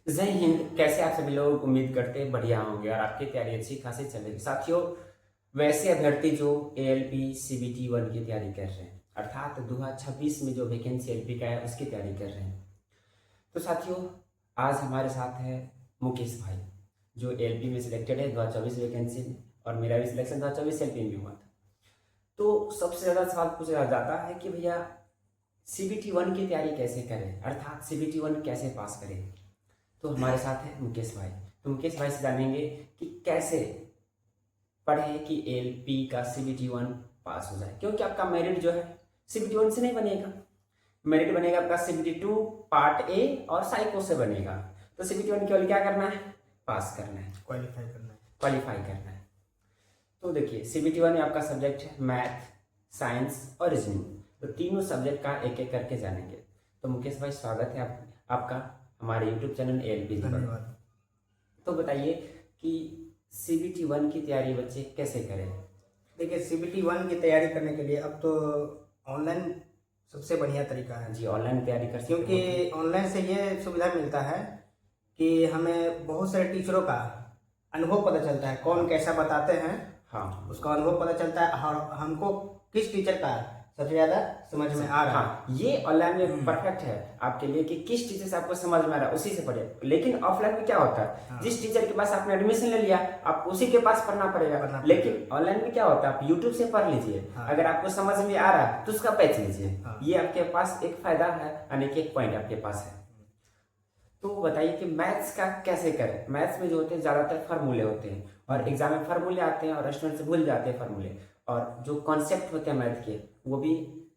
जय हिंद। कैसे आप सभी लोग, उम्मीद करते हैं बढ़िया होंगे और आपकी तैयारी अच्छी खासी चल रही। साथियों, वैसे अभ्यर्थी जो एएलपी सीबीटी 1 की तैयारी कर रहे हैं, अर्थात 2026 में जो वैकेंसी एलपी का है उसकी तैयारी कर रहे हैं, तो साथियों आज हमारे साथ है मुकेश भाई, जो एलपी में सिलेक्टेड है 2024 वैकेंसी में, और मेरा भी सिलेक्शन 2024 एलपी में हुआ था। तो सबसे ज़्यादा सवाल पूछा जाता है कि भैया सीबीटी 1 की तैयारी कैसे करें, अर्थात सीबीटी 1 कैसे पास करें। तो हमारे साथ है मुकेश भाई। तो मुकेश भाई से जानेंगे कि कैसे पढ़े कि एलपी का सीबीटी 1 पास हो जाए, क्योंकि आपका मेरिट जो है सीबीटी 1 से नहीं बनेगा। मेरिट बनेगा आपका सीबीटी 2 पार्ट ए और साइको से बनेगा। तो सीबीटी 1 केवल क्या करना है? पास करना है, क्वालिफाई करना है। तो देखिए सीबीटी 1 में आपका सब्जेक्ट है मैथ, साइंस और रीजनिंग। तो तीनों सब्जेक्ट का एक एक करके जानेंगे। तो मुकेश भाई स्वागत है आपका हमारे यूट्यूब चैनल एएलपी पर। तो बताइए कि सीबीटी 1 की तैयारी बच्चे कैसे करें? देखिए सीबीटी 1 की तैयारी करने के लिए अब तो ऑनलाइन सबसे बढ़िया तरीका है जी, ऑनलाइन तैयारी कर सकते हैं, क्योंकि ऑनलाइन से ये सुविधा मिलता है कि हमें बहुत सारे टीचरों का अनुभव पता चलता है, कौन कैसा बताते हैं। हाँ उसका अनुभव पता चलता है और हमको किस टीचर का सबसे ज़्यादा समझ में आ रहा है। हाँ, ये ऑनलाइन में परफेक्ट है आपके लिए कि किस टीचर से आपको समझ में आ रहा है उसी से पढ़े। लेकिन ऑफलाइन में क्या होता है, हाँ। जिस टीचर के पास आपने एडमिशन ले लिया आप उसी के पास पढ़ना पड़ेगा। लेकिन ऑनलाइन में क्या होता है, आप यूट्यूब से पढ़ लीजिए। हाँ। अगर आपको समझ में आ रहा है तो उसका पैच लीजिए। हाँ। ये आपके पास एक फायदा है, यानी कि एक पॉइंट आपके पास है। तो बताइए कि मैथ्स का कैसे करें। मैथ्स में जो होते हैं ज़्यादातर फार्मूले होते हैं, और एग्जाम में फार्मूले आते हैं और स्टूडेंट से भूल जाते हैं फार्मूले, और जो कॉन्सेप्ट होते हैं मैथ के वो भी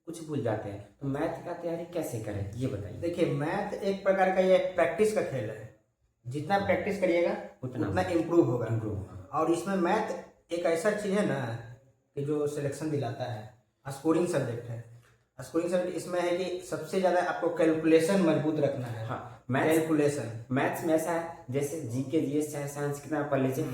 कुछ भूल जाते हैं। तो मैथ का तैयारी कैसे करें ये बताइए। देखिए मैथ एक प्रकार का ये प्रैक्टिस का खेल है। जितना प्रैक्टिस करिएगा उतना इम्प्रूव होगा। और इसमें मैथ एक ऐसा चीज़ है ना कि जो सिलेक्शन दिलाता है, स्कोरिंग सब्जेक्ट है। स्कोरिंग सब्जेक्ट इसमें है कि सबसे ज़्यादा आपको कैलकुलेशन मजबूत रखना है। हाँ, कैलकुलेशन मैथ्स में ऐसा है, जैसे जीके जीएस चाहे साइंस कितना पढ़ लीजिए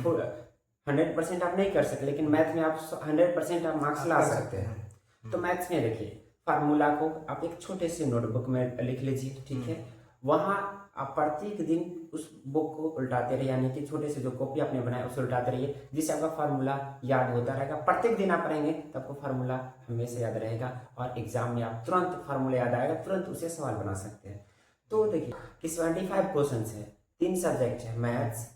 100% आप नहीं कर सकते, लेकिन मैथ में आप 100% आप मार्क्स ला सकते हैं। तो मैथ्स में देखिए फार्मूला को आप एक छोटे से नोटबुक में लिख लीजिए, ठीक है। वहाँ आप प्रत्येक दिन उस बुक को उल्टाते रहिए, यानी कि छोटे से जो कॉपी आपने बनाया उसे उल्टाते रहिए, जिससे आपका फार्मूला याद होता रहेगा। प्रत्येक दिन आप पढ़ेंगे तो आपको फार्मूला हमेशा याद रहेगा, और एग्जाम में आप तुरंत फार्मूला याद आएगा, तुरंत उसे सवाल बना सकते हैं। तो देखिए कि 75 क्वेश्चन है, 3 सब्जेक्ट है maths,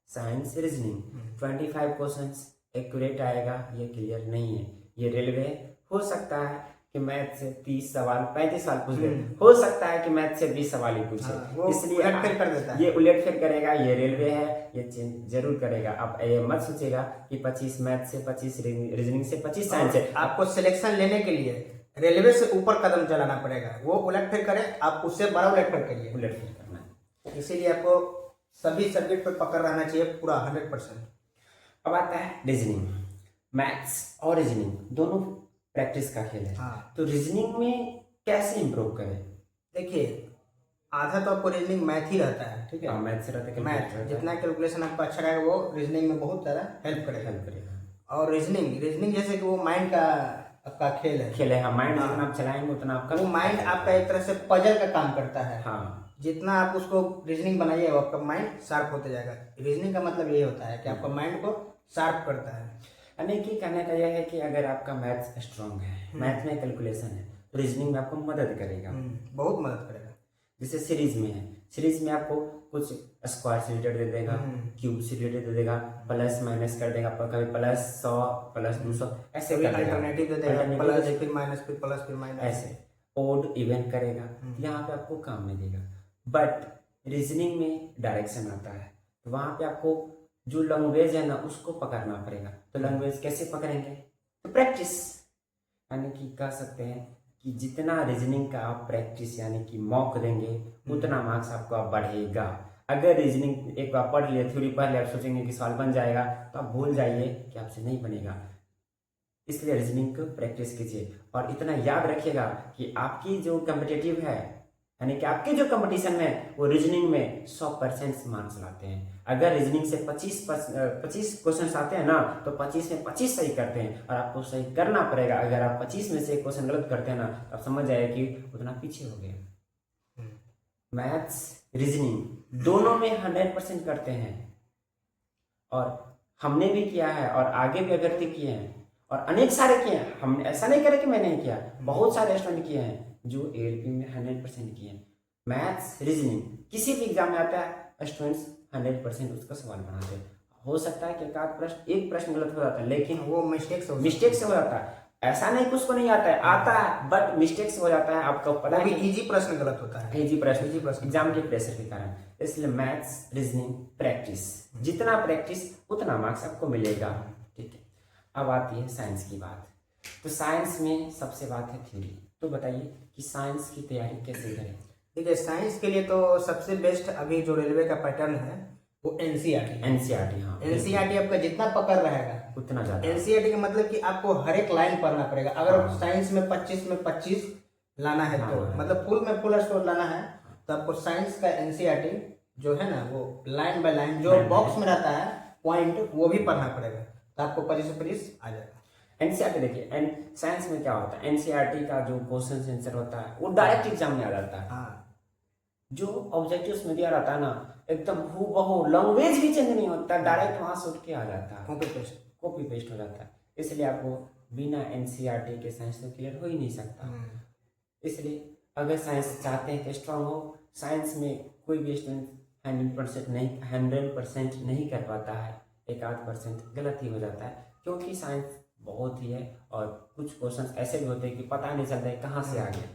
science, reasoning. 25 question accurate आएगा, ये क्लियर नहीं है। ये रेलवे हो सकता है कि मैथ से 30 सवाल 35 सवाल पूछ ले, हो सकता है कि मैथ से 20 सवाल ही पूछे। इसलिए उलटफेर कर देता है। ये उलटफेर करेगा, ये रेलवे है, ये चेंज जरूर करेगा। आप ये मत सोचेगा कि 25 मैथ से 25 रीजनिंग से 25 साइंस से। आपको सिलेक्शन लेने के लिए रेलवे से ऊपर कदम चलाना पड़ेगा। वो उलटफेर करे, आप उससे बड़ा उलटफेर करिए। उलटफेर करना है, इसीलिए आपको सभी सब्जेक्ट पर पकड़ रहना चाहिए पूरा 100%। अब आता है रीजनिंग। मैथ्स और रीजनिंग दोनों प्रैक्टिस का खेल है। हाँ। तो रीजनिंग में कैसे इंप्रूव करें? देखिए आधा तो आपको रीजनिंग मैथ ही रहता है, ठीक है। मैथ से रहता है, मैथ जितना कैलकुलेशन आपका अच्छा रहेगा वो रीजनिंग में बहुत ज़्यादा हेल्प करेगा। और रीजनिंग जैसे कि वो माइंड का आपका खेल है। हाँ, माइंड जितना आप चलाएंगे उतना आपका वो माइंड आपका एक तरह से पजल का काम करता है। हाँ, जितना आप उसको रीजनिंग बनाइए आपका माइंड शार्प होते जाएगा। रीजनिंग का मतलब यही होता है कि आपका माइंड को शार्प करता है। यानी कि कहने का यह है कि अगर आपका मैथ्स स्ट्रांग है, मैथ में कैलकुलेशन है, तो रीजनिंग में आपको मदद करेगा, बहुत मदद करेगा। जैसे सीरीज में है, सीरीज में आपको कुछ स्क्वायर से रिलेटेड दे देगा, क्यूब से रिलेटेड दे देगा, प्लस माइनस कर देगा, कभी +100 +200 ऐसे अल्टरनेटिव दे देगा, प्लस फिर माइनस फिर प्लस फिर माइनस, ऐसे ओड इवन करेगा। यहाँ पे आपको काम में देगा। बट रीजनिंग में डायरेक्शन आता है, तो वहाँ पे आपको जो लैंग्वेज है ना उसको पकड़ना पड़ेगा। तो लैंग्वेज कैसे पकड़ेंगे? तो प्रैक्टिस, यानी कि कह सकते हैं कि जितना रीजनिंग का आप प्रैक्टिस यानी कि मॉक देंगे उतना मार्क्स आपका बढ़ेगा। अगर रीजनिंग एक बार पढ़ लिया, थ्योरी पढ़ लिया, आप सोचेंगे कि सवाल बन जाएगा, तो आप भूल जाइए कि आपसे नहीं बनेगा। इसलिए रीजनिंग को प्रैक्टिस कीजिए, और इतना याद रखिएगा कि आपकी जो कॉम्पिटिटिव है, यानी कि आपके जो कंपटीशन में वो रीजनिंग में 100% मार्क्स लाते हैं। अगर रीजनिंग से 25 क्वेश्चन आते हैं ना, तो 25 में 25 सही करते हैं, और आपको सही करना पड़ेगा। अगर आप 25 में से एक क्वेश्चन गलत करते हैं ना, तो आप समझ जाइए कि उतना पीछे हो गए। मैथ्स, रीजनिंग दोनों में 100% करते हैं। और हमने भी किया है और आगे भी अभ्यर्थी किए हैं और अनेक सारे किए हैं। हम ऐसा नहीं करे कि मैं नहीं किया, बहुत सारे स्टूडेंट किए हैं जो एएलपी में 100% किए हैं। मैथ्स, रीजनिंग किसी भी एग्जाम में आता है, स्टूडेंट्स 100% उसका सवाल बनाते हैं। हो सकता है कि एक प्रश्न गलत हो जाता है, लेकिन वो मिस्टेक से हो जाता है। ऐसा नहीं कि उसको नहीं आता है, आता है, बट मिस्टेक से हो जाता है। आपको पता है इजी प्रश्न गलत होता है, इजी प्रश्न एग्जाम के प्रेशर के कारण। इसलिए मैथ्स, रीजनिंग प्रैक्टिस, जितना प्रैक्टिस उतना मार्क्स आपको मिलेगा। ठीक है, अब आती है साइंस की बात। तो साइंस में सबसे बात है थ्योरी। तो बताइए कि साइंस की तैयारी कैसे करें। देखिए, साइंस के लिए तो सबसे बेस्ट अभी जो रेलवे का पैटर्न है वो एनसीईआरटी। हाँ, एनसीईआरटी आपका जितना पकड़ रहेगा उतना ज्यादा। एनसीईआरटी का मतलब कि आपको हर एक लाइन पढ़ना पड़ेगा। अगर साइंस में 25 में 25 लाना है तो मतलब फुल में फुल स्कोर लाना है तो आपको साइंस का एनसीईआरटी जो है ना वो लाइन बाय लाइन जो बॉक्स में रहता है पॉइंट वो भी पढ़ना पड़ेगा, तो आपको 25 से 25 आ जाएगा। एनसीईआरटी देखिए, साइंस में क्या होता है, एनसीईआरटी का जो क्वेश्चन आंसर होता है वो डायरेक्ट एग्जाम में आ जाता है। जो ऑब्जेक्टिव्स में दिया रहता है ना, एकदम हूबहू, लैंग्वेज भी चेंज नहीं होता, डायरेक्ट वहां से उठ के आ जाता है, कॉपी पेस्ट हो जाता है। इसलिए आपको बिना एनसीईआरटी के साइंस तो क्लियर हो ही नहीं सकता। इसलिए अगर साइंस चाहते हैं कि स्ट्रांग हो, साइंस में कोई भी स्टूडेंट 100% नहीं कर पाता है, 1-8% गलत ही हो जाता है, क्योंकि साइंस बहुत ही है और कुछ क्वेश्चन ऐसे भी होते हैं कि पता नहीं चलता है कहाँ से आ गया।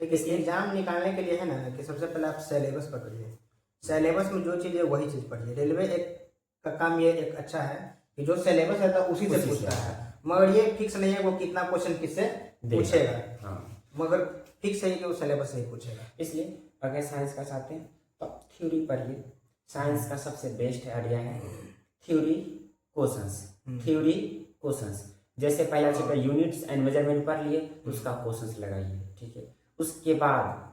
देखिए, एग्जाम निकालने के लिए है ना कि सबसे पहले आप सिलेबस पकड़िए, सिलेबस में जो चीज़ है वही चीज़ पढ़िए। रेलवे एक का काम ये एक अच्छा है कि जो सिलेबस रहता है उसी से पूछता है, मगर ये फिक्स नहीं है वो कितना क्वेश्चन किससे पूछेगा। मगर फिक्स है कि वो सिलेबस से ही पूछेगा। इसलिए अगर साइंस का चाहते हैं तो थ्योरी पढ़िए। साइंस का सबसे बेस्ट एरिया है थ्योरी क्वेश्चंस। जैसे पहला चैप्टर यूनिट्स एंड मेजरमेंट पढ़ लिए, उसका क्वेश्चंस लगाइए। ठीक है, उसके बाद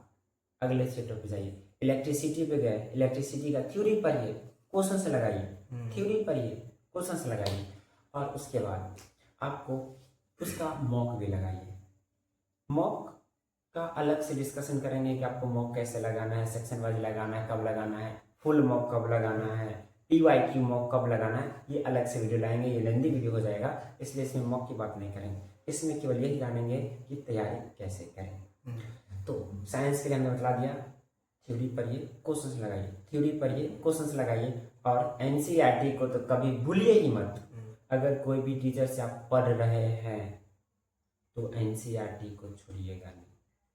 अगले चैप्टर पे जाइए, इलेक्ट्रिसिटी पे गए, इलेक्ट्रिसिटी का थ्योरी पढ़िए, क्वेश्चंस लगाइए, थ्योरी पढ़िए, क्वेश्चंस लगाइए। और उसके बाद आपको उसका मॉक भी लगाइए। मॉक का अलग से डिस्कशन करेंगे कि आपको मॉक कैसे लगाना है, सेक्शन वाइज लगाना है, कब लगाना है, फुल मॉक कब लगाना है, PYQ मॉक कब लगाना है, ये अलग से वीडियो लाएंगे। ये लेंदी वीडियो हो जाएगा, इसलिए इसमें मॉक की बात नहीं करेंगे। इसमें केवल यही जानेंगे कि तैयारी कैसे करें। तो साइंस के लिए हमने बता दिया, थ्योरी पढ़िए, क्वेश्चंस लगाइए, थ्योरी पढ़िए, क्वेश्चंस लगाइए। और एनसीईआरटी को तो कभी भूलिए ही मत। अगर कोई भी टीचर से आप पढ़ रहे हैं तो एनसीईआरटी को छोड़िएगा नहीं।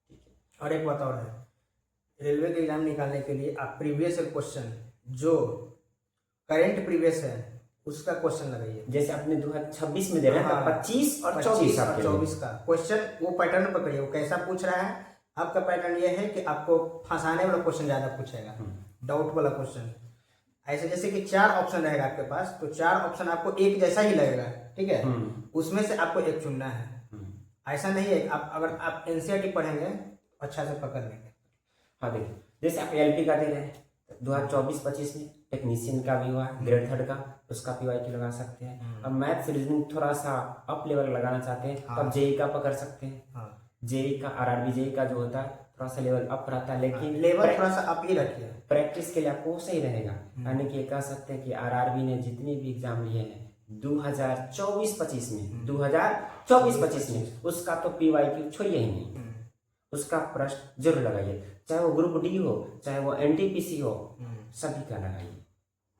ठीक है, और एक बात और है, रेलवे के एग्जाम निकालने के लिए आप प्रीवियस क्वेश्चन जो करेंट प्रीवियस है उसका क्वेश्चन लगाइए। जैसे आपने 2026 में दे रहे हैं 25 और 24 का क्वेश्चन वो पैटर्न पकड़िए, वो कैसा पूछ रहा है। आपका पैटर्न ये है कि आपको फंसाने वाला क्वेश्चन ज्यादा पूछेगा, डाउट वाला क्वेश्चन। ऐसे जैसे कि 4 ऑप्शन रहेगा आपके पास, तो 4 ऑप्शन आपको एक जैसा ही लगेगा। ठीक है, उसमें से आपको एक चुनना है। ऐसा नहीं है आप अगर आप एनसीईआरटी पढ़ेंगे अच्छा से पकड़ लेंगे। हाँ देखिए, जैसे आप एलपी का दे रहे हैं 2024-25 में, टेक्नीशियन का भी हुआ ग्रेड 3 का, उसका PYQ लगा सकते हैं। अब मैथ्स रीजनिंग थोड़ा सा अप लेवल लगाना चाहते हैं तो आप जेई का पकड़ सकते हैं। जेई का RRB जेई का जो होता है थोड़ा सा लेवल अप रहता है, लेकिन लेवल थोड़ा सा अप ही रखिए। प्रैक्टिस के लिए आपको सही रहेगा। यानी कि कह सकते हैं कि RRB ने जितने भी एग्जाम लिए हैं 2024-25 में उसका तो PYQ छोड़िए ही नहीं, उसका प्रश्न जरूर लगाइए। चाहे वो ग्रुप डी हो, चाहे वो NTPC हो, सभी का लगाइए,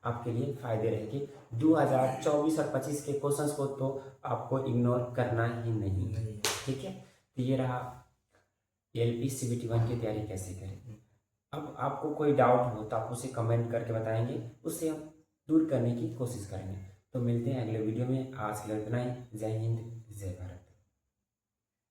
आपके लिए फायदे रहेगी। 2024 और 25 के क्वेश्चंस को तो आपको इग्नोर करना ही नहीं। ठीक है, तो ये रहा LP CBT 1 की तैयारी कैसे करें। अब आपको कोई डाउट हो तो आप उसे कमेंट करके बताएंगे, उससे हम दूर करने की कोशिश करेंगे। तो मिलते हैं अगले वीडियो में। आज के लिए इतना ही। जय हिंद, जय भारत।